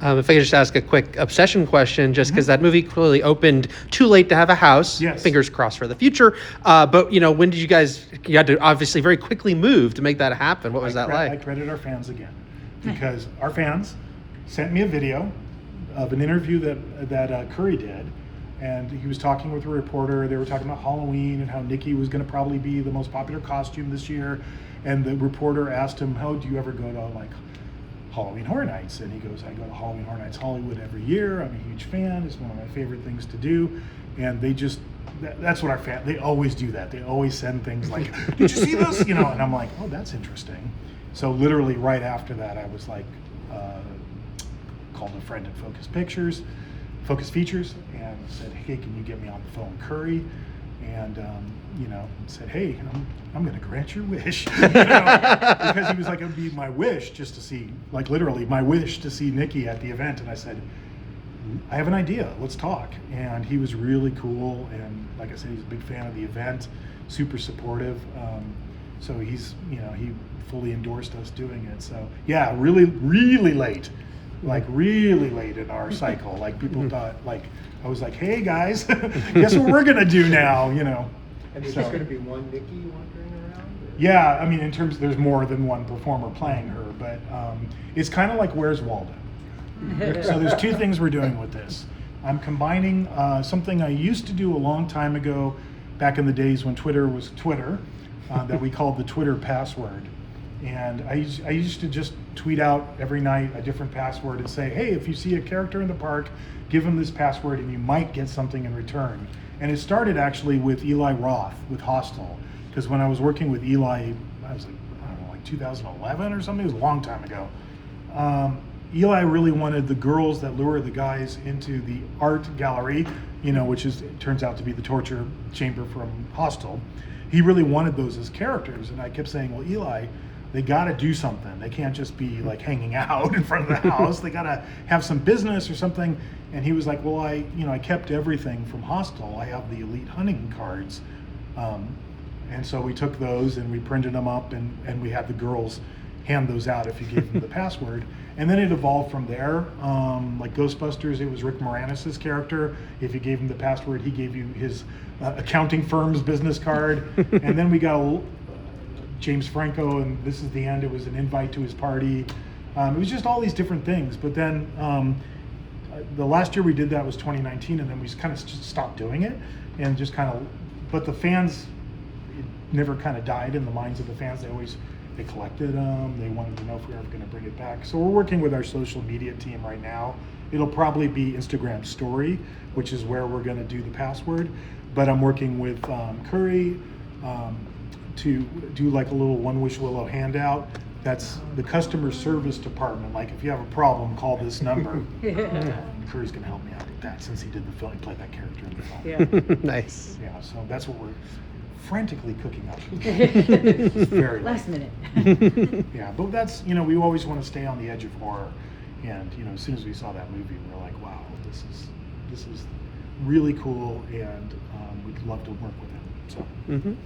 If I could just ask a quick obsession question, just because that movie clearly opened too late to have a house. Yes. Fingers crossed for the future. But when did you had to obviously very quickly move to make that happen. What was that like? I credit our fans again, because our fans sent me a video of an interview that Curry did, and he was talking with a reporter. They were talking about Halloween and how Nikki was going to probably be the most popular costume this year. And the reporter asked him, "How do you ever go to like Halloween Horror Nights?" And he goes, "I go to Halloween Horror Nights Hollywood every year. I'm a huge fan. It's one of my favorite things to do." And they just, that's what our fans, they always do that. They always send things like, "Did you see this?" And I'm like, "Oh, that's interesting." So literally right after that, I was like, called a friend at Focus Features, and said, "Hey, can you get me on the phone Curry?" And said, "Hey, I'm going to grant your wish," because he was like, "It would be my wish just to see, like literally my wish to see Nikki at the event." And I said, "I have an idea. Let's talk." And he was really cool, and like I said, he's a big fan of the event, super supportive. So he's, he fully endorsed us doing it. So yeah, really, really late. Like really late in our cycle. Like people thought, like I was like, "Hey guys, guess what we're gonna do now?" And there's just going to be one Nikki wandering around? Or? Yeah, I mean, in terms, there's more than one performer playing her, but it's kind of like Where's Waldo. So there's two things we're doing with this. I'm combining something I used to do a long time ago, back in the days when Twitter was Twitter, that we called the Twitter password. And I used to just tweet out every night a different password and say, "Hey, if you see a character in the park, give them this password and you might get something in return." And it started actually with Eli Roth with Hostel, because when I was working with Eli, I was like, I don't know, like 2011 or something. It was a long time ago. Eli really wanted the girls that lure the guys into the art gallery, which turns out to be the torture chamber from Hostel. He really wanted those as characters, and I kept saying, "Well, Eli, they got to do something. They can't just be like hanging out in front of the house. They got to have some business or something." And he was like, "Well, I kept everything from Hostel. I have the elite hunting cards." And so we took those and we printed them up, and we had the girls hand those out if you gave them the password. And then it evolved from there. Like Ghostbusters, it was Rick Moranis' character. If you gave him the password, he gave you his accounting firm's business card. And then we got James Franco, and This Is the End. It was an invite to his party. It was just all these different things. But then the last year we did that was 2019, and then we just kind of stopped doing it, and just kind of. But the fans, it never kind of died in the minds of the fans. They collected them. They wanted to know if we were ever going to bring it back. So we're working with our social media team right now. It'll probably be Instagram Story, which is where we're going to do the password. But I'm working with Curry to do like a little One Wish Willow handout. That's the customer service department. Like, if you have a problem, call this number. Curry's gonna help me out with that, since he did the film, he played that character in the film. Yeah. Nice. Yeah, so that's what we're frantically cooking up. It's very Last late. minute. Yeah, but that's, we always want to stay on the edge of horror. And as soon as we saw that movie, we were like, wow, this is really cool, and we'd love to work with him. So.